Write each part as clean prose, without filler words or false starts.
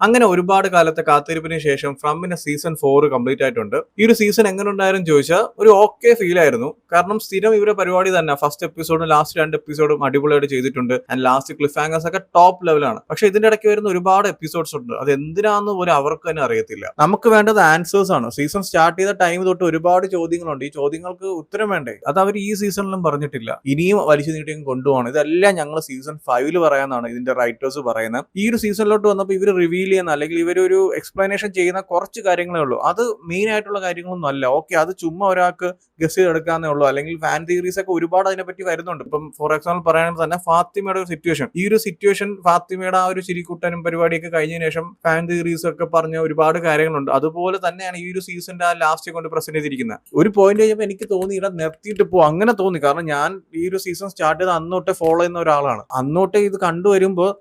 അങ്ങനെ ഒരുപാട് കാലത്തെ കാത്തിരിപ്പിന് ശേഷം ഫ്രമ്മിന്റെ സീസൺ 4 കംപ്ലീറ്റ് ആയിട്ടുണ്ട്. ഈ ഒരു സീസൺ എങ്ങനെ ഉണ്ടായിരുന്നു ചോദിച്ചാൽ ഒരു ഓക്കെ ഫീൽ ആയിരുന്നു. കാരണം സ്ഥിരം ഇവരുടെ പരിപാടി തന്നെ ഫസ്റ്റ് എപ്പിസോഡും ലാസ്റ്റ് 2 എപ്പിസോഡും അടിപൊളിയായിട്ട് ചെയ്തിട്ടുണ്ട്. ആൻഡ് ലാസ്റ്റ് ക്ലിഫ് ഹാങ്ങേഴ്സ് ഒക്കെ ടോപ്പ് ലെവലാണ്. പക്ഷെ ഇതിന്റെ ഇടയ്ക്ക് വരുന്ന ഒരുപാട് എപ്പിസോഡ്സ് ഉണ്ട്. അത് എന്തിനാന്ന് പോലും അവർക്ക് തന്നെ അറിയത്തില്ല. നമുക്ക് വേണ്ടത് ആൻസേഴ്സ് ആണ്. സീസൺ സ്റ്റാർട്ട് ചെയ്ത ടൈം തൊട്ട് ഒരുപാട് ചോദ്യങ്ങളുണ്ട്. ഈ ചോദ്യങ്ങൾക്ക് ഉത്തരം വേണ്ടേ? അത് അവർ ഈ സീസണിലും പറഞ്ഞിട്ടില്ല. ഇനിയും വലിച്ചു നീട്ടി കൊണ്ടുപോകണം. ഇതെല്ലാം ഞങ്ങൾ സീസൺ 5 പറയാനാണ് ഇതിന്റെ റൈറ്റേഴ്സ് പറയുന്നത്. ഈ ഒരു സീസണിലോട്ട് വന്നപ്പോൾ ഇവർ റിവീൽ ചെയ്യുന്ന അല്ലെങ്കിൽ ഇവരൊരു എക്സ്പ്ലനേഷൻ ചെയ്യുന്ന കുറച്ച് കാര്യങ്ങളേ ഉള്ളൂ. അത് മെയിൻ ആയിട്ടുള്ള കാര്യങ്ങളൊന്നും അല്ല. ഓക്കെ, അത് ചുമ്മാ ഒരാൾക്ക് ഗസ് ചെയ്തെടുക്കാന്നേ ഉള്ളൂ. അല്ലെങ്കിൽ ഫാൻ തിയറീസ് ഒക്കെ ഒരുപാട് അതിനെപ്പറ്റി വരുന്നുണ്ട്. ഇപ്പം ഫോർ എക്സാമ്പിൾ പറയുകയാണെങ്കിൽ തന്നെ ഫാത്തിമയുടെ ഒരു സിറ്റുവേഷൻ, ഈ ഒരു സിറ്റുവേഷൻ ഫാത്തിമയുടെ ആ ഒരു ചിരിക്കുട്ടനും പരിപാടിയൊക്കെ കഴിഞ്ഞതിന് ശേഷം ഫാൻ തിയറീസ് ഒക്കെ പറഞ്ഞ ഒരുപാട് കാര്യങ്ങളുണ്ട്. അതുപോലെ തന്നെയാണ് ഈ ഒരു സീസണിന്റെ ആ ലാസ്റ്റ് കൊണ്ട് പ്രസന്റ് ചെയ്തിരിക്കുന്നത്. ഒരു പോയിന്റ് കഴിഞ്ഞപ്പോൾ എനിക്ക് തോന്നി ഇവിടെ നിർത്തിയിട്ട് പോകും, അങ്ങനെ തോന്നി. കാരണം ഞാൻ ഈ ഒരു സീസൺ സ്റ്റാർട്ട് ചെയ്ത് അന്നോട്ടെ ഫോളോ ചെയ്യുന്ന ഒരാളാണ്. അന്നോട്ടെ ഇത് കണ്ടുവരുമ്പോൾ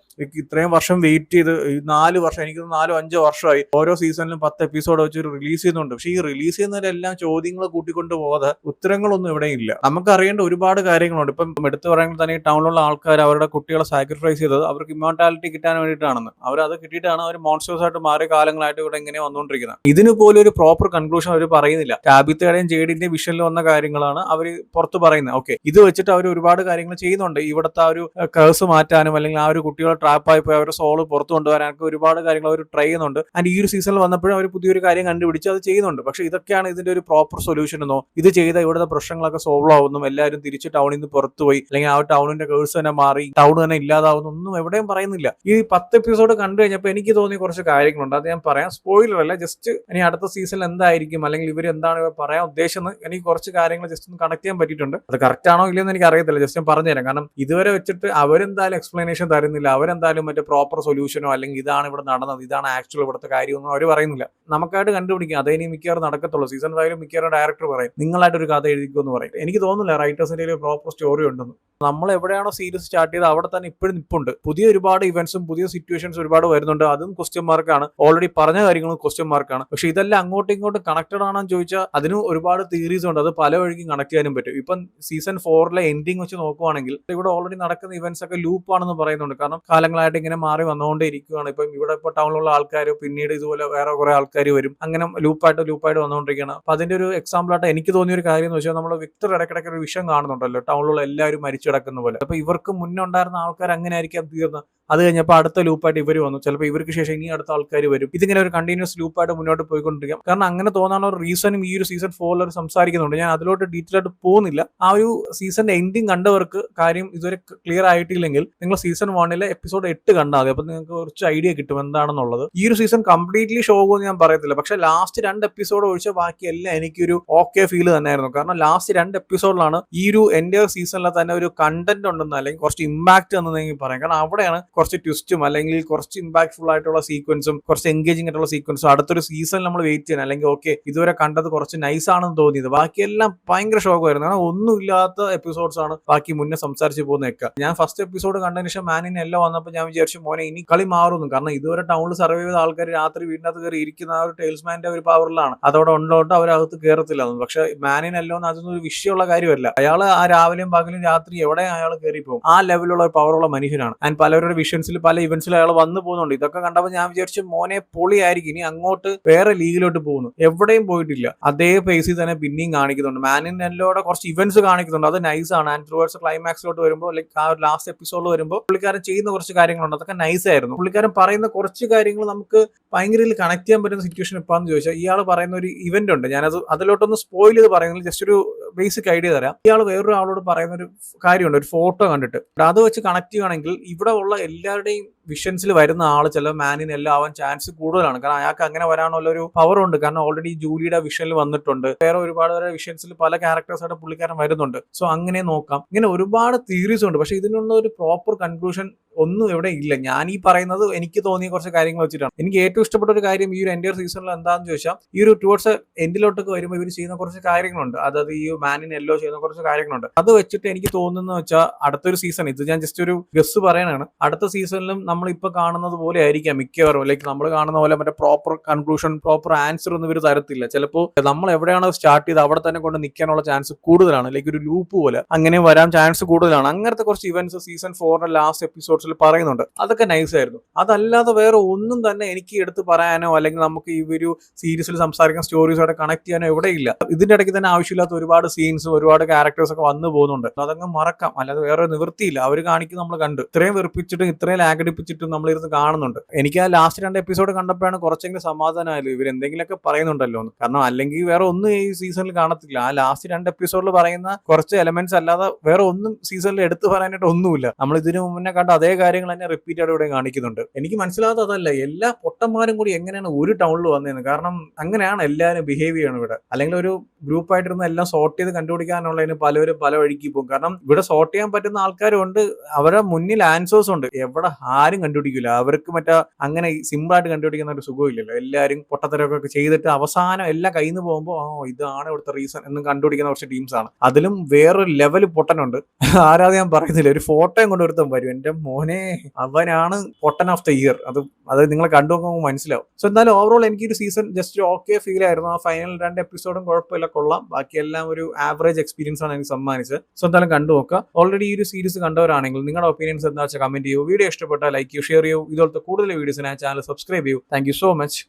ഇത്രയും വർഷം വെയിറ്റ് ചെയ്ത് 4 വർഷം, എനിക്ക് 4-5 വർഷമായി ഓരോ സീസണിലും 10 എപ്പിസോഡ് വെച്ച് റിലീസ് ചെയ്യുന്നുണ്ട്. പക്ഷെ ഈ റിലീസ് ചെയ്യുന്നവരെല്ലാം ചോദ്യങ്ങൾ കൂട്ടിക്കൊണ്ട് പോകാതെ ഉത്തരങ്ങളൊന്നും ഇവിടെ ഇല്ല. നമുക്ക് അറിയേണ്ട ഒരുപാട് കാര്യങ്ങളുണ്ട്. ഇപ്പം എടുത്തു പറയുമ്പോൾ തന്നെ ഈ ടൗണിലുള്ള ആൾക്കാർ അവരുടെ കുട്ടികളെ സാക്രിഫൈസ് ചെയ്തത് അവർക്ക് ഇമ്മോർട്ടാലിറ്റി കിട്ടാൻ വേണ്ടിയിട്ടാണെന്ന്. അത് കിട്ടിയിട്ടാണ് അവർ മോൺസ്റ്റേഴ്സ് ആയിട്ട് മാറിയ കാലങ്ങളായിട്ട് ഇവിടെ ഇങ്ങനെ വന്നുകൊണ്ടിരിക്കുന്നത്. ഇതിന് പോലും ഒരു പ്രോപ്പർ കൺക്ലൂഷൻ അവർ പറയുന്നില്ല. ടാബിത്തയുടെയും ജേഡിന്റെയും വിഷനിൽ വന്ന കാര്യങ്ങളാണ് അവർ പുറത്ത് പറയുന്നത്. ഓക്കെ, ഇത് വെച്ചിട്ട് അവർ ഒരുപാട് കാര്യങ്ങൾ ചെയ്യുന്നുണ്ട്. ഇവിടുത്തെ ആ ഒരു കേഴ്സ് മാറ്റാനും അല്ലെങ്കിൽ ആ ഒരു കുട്ടികളെ ട്രാപ്പായി പോയി അവരുടെ സോള് പുറത്തു കൊണ്ടുവരാനൊക്കെ ഒരുപാട് കാര്യങ്ങൾ അവർ ട്രൈ ചെയ്യുന്നുണ്ട്. ആൻഡ് ഈ ഒരു സീസണിൽ വന്നപ്പോഴും അവർ പുതിയൊരു കാര്യം കണ്ടുപിടിച്ച് അത് ചെയ്യുന്നുണ്ട്. പക്ഷെ ഇതൊക്കെയാണ് ഇതിന്റെ ഒരു പ്രോപ്പർ സൊല്യൂഷൻ എന്നോ ഇത് ചെയ്ത ഇവിടുത്തെ പ്രശ്നങ്ങളൊക്കെ സോൾവ് ആവുന്നു, എല്ലാവരും തിരിച്ച് ടൗണിൽ നിന്ന് പുറത്തുപോയി അല്ലെങ്കിൽ ആ ടൗണിന്റെ കേഴ്സ് തന്നെ മാറി ടൗൺ തന്നെ ഇല്ലാതാവുന്നു, ഒന്നും എവിടെയും പറയുന്നില്ല. ഈ 10 എപ്പിസോഡ് കണ്ടു കഴിഞ്ഞപ്പോൾ എനിക്ക് തോന്നിയ കുറച്ച് കാര്യങ്ങളുണ്ട്. അത് ഞാൻ പറയാം. സ്പോയിലർ അല്ല, ജസ്റ്റ് ഇനി അടുത്ത സീസണിൽ എന്തായിരിക്കും അല്ലെങ്കിൽ ഇവർ എന്താണ് പറയാൻ ഉദ്ദേശിച്ചത് എനിക്ക് കുറച്ച് കാര്യങ്ങൾ ജസ്റ്റ് ഒന്ന് കണക്ട് ചെയ്യാൻ പറ്റിയിട്ടുണ്ട്. അത് കറക്റ്റ് ആണോ ഇല്ലെന്ന് എനിക്ക് അറിയത്തില്ല. ജസ്റ്റ് ഞാൻ പറഞ്ഞുതരാം. കാരണം ഇതുവരെ വെച്ചിട്ട് അവരെന്തായാലും എക്സ്പ്ലനേഷൻ തരുന്നില്ല. അവരെന്തായാലും മറ്റേ പ്രോപ്പർ സൊല്യൂഷനോ അല്ലെങ്കിൽ ഇതാണ് ഇവിടെ നടന്നത്, ഇതാണ് ആക്ച്വൽ ഇവിടുത്തെ കാര്യമൊന്നും അവർ പറയുന്നില്ല. നമുക്കായിട്ട് കണ്ടുപിടിക്കാം. അതേ ഇനി മിക്കവാറും നടക്കത്തുള്ളൂ. സീസൺ 5 മിക്കവാറും ഡയറക്ടർ പറയും നിങ്ങളായിട്ടൊരു കഥ എഴുതിക്കുമെന്ന് പറയും. എനിക്ക് തോന്നുന്നില്ല റൈറ്റേഴ്സിന്റെ ഒരു പ്രോപ്പർ സ്റ്റോറി ഉണ്ടെന്ന്. നമ്മൾ എവിടെയാണോ സീരീസ് സ്റ്റാർട്ട് ചെയ്ത് അവിടെ തന്നെ ഇപ്പോഴും നിപ്പുണ്ട്. പുതിയ ഒരുപാട് ഇവന്റ്സും പുതിയ സിറ്റുവേഷൻസ് ഒരുപാട് വരുന്നുണ്ട്. അതും ക്വസ്റ്റ്യൻ മാർക്കാണ്. ഓൾറെഡി പറഞ്ഞ കാര്യങ്ങളും ക്വസ്റ്റ്യൻ മാർക്കാണ്. പക്ഷെ ഇതെല്ലാം അങ്ങോട്ടും ഇങ്ങോട്ടും കണക്റ്റഡ് ആണെന്ന് ചോദിച്ചാൽ അതിന് ഒരുപാട് തിയറീസ് ഉണ്ട്. അത് പല വഴിക്കും കണക്ട് ചെയ്യാനും പറ്റും. ഇപ്പം സീസൺ 4 എൻഡിങ് വെച്ച് നോക്കുവാണെങ്കിൽ ഇവിടെ ഓൾറെഡി നടക്കുന്ന ഇവന്റ്സ് ഒക്കെ ലൂപ്പ് ആണെന്ന് പറയുന്നുണ്ട്. കാരണം കാലങ്ങളായിട്ട് ഇങ്ങനെ മാറി വന്നുകൊണ്ടേ ഇരിക്കുകയാണ്. ഇപ്പം ഇവിടെ ഇപ്പോൾ ടൗണിലുള്ള ആൾക്കാർ പിന്നീട് ഇതുപോലെ വേറെ കുറെ ആൾക്കാർ വരും. അങ്ങനെ ലൂപ്പായിട്ട് വന്നുകൊണ്ടിരിക്കുകയാണ്. അപ്പൊ അതിന്റെ ഒരു എക്സാമ്പിൾ ആയിട്ട് എനിക്ക് തോന്നിയ ഒരു കാര്യം എന്ന് വെച്ചാൽ നമ്മൾ വിക്ടർ ഇടയ്ക്കിടയ്ക്ക് ഒരു വിഷയം കാണുന്നുണ്ടല്ലോ, ടൗണിലുള്ള എല്ലാവരും മരിച്ചു കിടക്കുന്ന പോലെ. അപ്പൊ ഇവർക്ക് മുന്നേ ഉണ്ടായിരുന്ന ആൾക്കാർ അങ്ങനെ ആയിരിക്കാം തീർന്നത്. അത് കഴിഞ്ഞപ്പോൾ അടുത്ത ലൂപ്പായിട്ട് ഇവർ വന്നു. ചിലപ്പോൾ ഇവർക്ക് ശേഷം ഇനി അടുത്ത ആൾക്കാർ വരും. ഇതിങ്ങനെ ഒരു കണ്ടിന്യൂസ് ലൂപ്പായിട്ട് മുന്നോട്ട് പോയിക്കൊണ്ടിരിക്കാം. കാരണം അങ്ങനെ തോന്നാനുള്ള ഒരു റീസണും ഈ ഒരു സീസൺ 4 സംസാരിക്കുന്നുണ്ട്. ഞാൻ അതിലോട്ട് ഡീറ്റെയിൽ ആയിട്ട് പോകുന്നില്ല. ആ ഒരു സീസണിന്റെ എൻഡിങ് കണ്ടവർക്ക് കാര്യം ഇതുവരെ ക്ലിയർ ആയിട്ടില്ലെങ്കിൽ നിങ്ങൾ സീസൺ 1 എപ്പിസോഡ് 8 കണ്ടാൽ മതി. അപ്പൊ നിങ്ങൾക്ക് കുറച്ച് ഐഡിയ കിട്ടും എന്താണെന്നുള്ളത്. ഈ ഒരു സീസൺ കംപ്ലീറ്റ്ലി ഷോ എന്ന് ഞാൻ പറയത്തില്ല. പക്ഷെ ലാസ്റ്റ് 2 എപ്പിസോഡ് ഒഴിച്ച ബാക്കി എല്ലാം എനിക്കൊരു ഓക്കെ ഫീൽ തന്നെയായിരുന്നു. കാരണം ലാസ്റ്റ് 2 എപ്പിസോഡിലാണ് ഈ ഒരു എൻ്റെ സീസണിലെ തന്നെ ഒരു കണ്ടന്റ് ഉണ്ടെന്ന് അല്ലെങ്കിൽ കുറച്ച് ഇമ്പാക്ട് എന്നെങ്കിൽ പറയാം. കാരണം അവിടെയാണ് കുറച്ച് ട്വിസ്റ്റും അല്ലെങ്കിൽ കുറച്ച് ഇമ്പാക്ട്ഫുൾ ആയിട്ടുള്ള സീക്വൻസും കുറച്ച് എൻഗേജിംഗ് ആയിട്ടുള്ള സീക്വൻസും അടുത്തൊരു സീസൺ നമ്മൾ വെയിറ്റ് ചെയ്യണം. അല്ലെങ്കിൽ ഓക്കെ ഇതുവരെ കണ്ടത് കുറച്ച് നൈസ് ആണെന്ന് തോന്നിയത്. ബാക്കിയെല്ലാം ഭയങ്കര ഷോക്കായിരുന്നു. കാരണം ഒന്നുമില്ലാത്ത എപ്പിസോഡ്സ് ആണ് ബാക്കി മുന്നേ സംസാരിച്ച് പോകുന്നതൊക്കെ. ഞാൻ ഫസ്റ്റ് എപ്പിസോഡ് കണ്ടതിന് ശേഷം മാനിന് എല്ലാം വന്നപ്പോൾ ഞാൻ വിചാരിച്ചു മോനെ ഇനി കളി മാറുന്നു. കാരണം ഇതുവരെ ടൗണിൽ സർവൈവ് ചെയ്ത ആൾക്കാർ രാത്രി വീടിനകത്ത് കയറി ഇരിക്കുന്ന ആ ഒരു ടെയിൽസ്മാന്റെ ഒരു പവറിലാണ്. അതോടെ ഉണ്ടോട്ട് അവരകത്ത് കയറത്തില്ല. പക്ഷെ മാനിനെല്ലാം അതൊന്നും ഒരു വിഷയമുള്ള കാര്യമല്ല. അയാൾ ആ രാവിലെയും പകലും രാത്രി എവിടെ അയാൾ കയറി പോകും. ആ ലെവലുള്ള ഒരു പവറുള്ള മനുഷ്യനാണ്. ആൻഡ് പലരുടെ വിഷൻസിൽ പല ഇവന്റ്സിൽ അയാൾ വന്നു പോകുന്നുണ്ട്. ഇതൊക്കെ കണ്ടപ്പോൾ ഞാൻ വിചാരിച്ചു മോനെ പൊളിയായിരിക്കും. ഇനി അങ്ങോട്ട് വേറെ ലീഗിലോട്ട് പോകുന്നു. എവിടെയും പോയിട്ടില്ല. അതേ പേസിൽ തന്നെ പിന്നെയും കാണിക്കുന്നുണ്ട്. മാനിനെല്ലോടെ കുറച്ച് ഇവന്റ്സ് കാണിക്കുന്നുണ്ട്. അത് നൈസാണ്. ആൻഡ് ടുവേർഡ്സ് ക്ലൈമാക്സിലോട്ട് വരുമ്പോൾ ലൈക്ക് ആ ലാസ്റ്റ് എപ്പിസോഡിൽ വരുമ്പോൾ പുള്ളിക്കാരൻ ചെയ്യുന്ന കുറച്ച് കാര്യങ്ങളുണ്ട്. അതൊക്കെ നൈസ് ആയിരുന്നു. പുള്ളിക്കാരൻ പറയുന്ന കുറച്ച് കാര്യങ്ങൾ നമുക്ക് ഭയങ്കര കണക്ട് ചെയ്യാൻ പറ്റുന്ന സിറ്റുവേഷൻ എപ്പാന്ന് ചോദിച്ചാൽ ഇയാൾ പറയുന്ന ഒരു ഇവന്റ് ഉണ്ട്. ഞാനത് അതിലോട്ടൊന്ന് സ്പോയിൽ ചെയ്ത് പറയുന്നത് ജസ്റ്റ് ഒരു ബേസിക് ഐഡിയ തരാം. ഇയാൾ വേറൊരു ആളോട് പറയുന്ന ഒരു കാര്യമുണ്ട്. ഒരു ഫോട്ടോ കണ്ടിട്ട് അത് വെച്ച് കണക്ട് ചെയ്യുകയാണെങ്കിൽ ഇവിടെ ഉള്ള എല്ലാവരുടെയും വിഷൻസിൽ വരുന്ന ആൾ ചില മാനിനെല്ലാം ആവാൻ ചാൻസ് കൂടുതലാണ്. കാരണം അയാൾക്ക് അങ്ങനെ വരാനുള്ള ഒരു പവർ ഉണ്ട്. കാരണം ഓൾറെഡി ജൂലിയുടെ വിഷനിൽ വന്നിട്ടുണ്ട്. വേറെ ഒരുപാട് വിഷൻസിൽ പല ക്യാരക്ടേഴ്സായിട്ട് പുള്ളിക്കാരൻ വരുന്നുണ്ട്. സോ അങ്ങനെ നോക്കാം. ഇങ്ങനെ ഒരുപാട് തിയറീസ് ഉണ്ട്. പക്ഷെ ഇതിനുള്ള ഒരു പ്രോപ്പർ കൺക്ലൂഷൻ ഒന്നും ഇവിടെ ഇല്ല. ഞാൻ ഈ പറയുന്നത് എനിക്ക് തോന്നിയ കുറച്ച് കാര്യങ്ങൾ വെച്ചിട്ടാണ്. എനിക്ക് ഏറ്റവും ഇഷ്ടപ്പെട്ട ഒരു കാര്യം ഈ ഒരു എൻറ്റയർ സീസണിൽ എന്താണെന്ന് ചോദിച്ചാൽ ഈ ഒരു ടുവേർഡ്സ് എൻഡിലോട്ടൊക്കെ വരുമ്പോൾ ഇവർ ചെയ്യുന്ന കുറച്ച് കാര്യങ്ങളുണ്ട്. അതായത് ഈ മാനിന് എല്ലോ ചെയ്യുന്ന കുറച്ച് കാര്യങ്ങളുണ്ട്. അത് വെച്ചിട്ട് എനിക്ക് തോന്നുന്നത് വെച്ചാൽ അടുത്തൊരു സീസൺ, ഇത് ഞാൻ ജസ്റ്റ് ഒരു ഗസ് പറയാനാണ്, അടുത്ത സീസണിലും നമ്മളിപ്പോൾ കാണുന്നത് പോലെ ആയിരിക്കാം മിക്കവാറും. ലൈക്ക് നമ്മൾ കാണുന്ന പോലെ മറ്റേ പ്രോപ്പർ കൺക്ലൂഷൻ, പ്രോപ്പർ ആൻസർ ഒന്നും ഇവർ തരത്തില്ല. ചിലപ്പോൾ നമ്മൾ എവിടെയാണോ സ്റ്റാർട്ട് ചെയ്ത് അവിടെ തന്നെ കൊണ്ട് നിൽക്കാനുള്ള ചാൻസ് കൂടുതലാണ്. ലൈക്ക് ഒരു ലൂപ്പ് പോലെ അങ്ങനെ വരാൻ ചാൻസ് കൂടുതലാണ്. അങ്ങനത്തെ കുറച്ച് ഇവന്റ്സ് സീസൺ 4 ലാസ്റ്റ് എപ്പിസോഡ്സിൽ പറയുന്നുണ്ട്. അതൊക്കെ നൈസ് ആയിരുന്നു. അതല്ലാതെ വേറെ ഒന്നും തന്നെ എനിക്ക് എടുത്ത് പറയാനോ അല്ലെങ്കിൽ നമുക്ക് ഈ ഒരു സീരീസിൽ സംസാരിക്കുന്ന സ്റ്റോറീസോടെ കണക്ട് ചെയ്യാനോ എവിടെയില്ല. ഇതിന്റെ ഇടയ്ക്ക് തന്നെ ആവശ്യമില്ലാത്ത ഒരുപാട് സീൻസും ഒരുപാട് ക്യാരക്ടേഴ്സ് ഒക്കെ വന്നു പോകുന്നുണ്ട്. അതങ്ങ് മറക്കാം, അല്ലാതെ വേറെ നിവൃത്തിയില്ല. അവർ കാണിക്കും, നമ്മൾ കണ്ട് ഇത്രയും വെറുപ്പിച്ചിട്ടും ഇത്രയും ലാഗടിപ്പിച്ചിട്ടും നമ്മളിരുന്ന് കാണുന്നുണ്ട്. എനിക്ക് ആ ലാസ്റ്റ് 2 എപ്പിസോഡ് കണ്ടപ്പോഴാണ് കുറച്ചെങ്കിലും സമാധാനമായാലും ഇവർ എന്തെങ്കിലുമൊക്കെ പറയുന്നുണ്ടല്ലോ എന്ന്. കാരണം അല്ലെങ്കിൽ വേറെ ഒന്നും ഈ സീസണിൽ കാണത്തില്ല. ആ ലാസ്റ്റ് 2 എപ്പിസോഡിൽ പറയുന്ന കുറച്ച് എലമെന്റ്സ് അല്ലാതെ വേറെ ഒന്നും സീസണിൽ എടുത്തു പറയാനായിട്ട് ഒന്നുമില്ല. നമ്മൾ ഇതിനു മുന്നേ കണ്ട അതേ കാര്യങ്ങൾ തന്നെ റിപ്പീറ്റ് ആയിട്ട് ഇവിടെ കാണിക്കുന്നുണ്ട്. എനിക്ക് മനസ്സിലാകാത്ത അതല്ല, എല്ലാ പൊട്ടന്മാരും കൂടി എങ്ങനെയാണ് ഒരു ടൗണിൽ വന്നതെന്ന്. കാരണം അങ്ങനെയാണ് എല്ലാവരും ബിഹേവ് ചെയ്യണം ഇവിടെ. അല്ലെങ്കിൽ ഒരു ഗ്രൂപ്പായിട്ടിരുന്ന് എല്ലാം സോർട്ട് ചെയ്ത് കണ്ടുപിടിക്കാനുള്ളതിന് പലവരും പല വഴിക്ക് പോകും. കാരണം ഇവിടെ സോർട്ട് ചെയ്യാൻ പറ്റുന്ന ആൾക്കാരുണ്ട്, അവരുടെ മുന്നിൽ ആൻസേഴ്സ് ഉണ്ട്. എവിടെ ആരും കണ്ടുപിടിക്കില്ല. അവർക്ക് മറ്റേ അങ്ങനെ സിമ്പിൾ ആയിട്ട് കണ്ടുപിടിക്കുന്ന ഒരു സുഖമില്ലല്ലോ. എല്ലാവരും പൊട്ടത്തരമൊക്കെ ചെയ്തിട്ട് അവസാനം എല്ലാം കയ്യിൽ നിന്ന് പോകുമ്പോൾ ഇതാണ് ഇവിടുത്തെ റീസൺ എന്ന് കണ്ടുപിടിക്കുന്ന കുറച്ച് ടീംസ് ആണ്. അതിലും വേറൊരു ലെവൽ പൊട്ടനുണ്ട്. ആരാധന ഞാൻ പറയുന്നില്ല, ഒരു ഫോട്ടോയും കൊണ്ട് ഒരുത്തം വരും. എന്റെ മോനെ, അവനാണ് പൊട്ടൻ ഓഫ് ദ ഇയർ. അത് നിങ്ങൾ കണ്ടു നോക്കുമ്പോൾ മനസ്സിലാവും. സോ എന്തായാലും ഓവറോൾ എനിക്ക് ഒരു സീസൺ ജസ്റ്റ് ഓക്കെ ഫീൽ ആയിരുന്നു. ആ ഫൈനൽ 2 എപ്പിസോഡും കുഴപ്പമില്ല, കൊള്ളാം. ബാക്കിയെല്ലാം ഒരു ആവറേജ് എക്സ്പീരിയൻസ് ആണ് എനിക്ക് സമ്മാനിച്ചത്. സോ എന്തായാലും കണ്ടു നോക്കുക. ഓൾറെഡി ഈ ഒരു സീരീസ് കണ്ടവരാണെങ്കിൽ നിങ്ങളുടെ ഒപ്പീനിയൻസ് എന്താ വെച്ചാൽ കമന്റ് ചെയ്യൂ. വീഡിയോ ഇഷ്ടപ്പെട്ടാൽ ലൈക്ക് ചെയ്യൂ, ഷെയർ ചെയ്യൂ. ഇതുപോലത്തെ കൂടുതൽ വീഡിയോസിന് ചാനൽ സബ്സ്ക്രൈബ് ചെയ്യൂ. Thank you so much.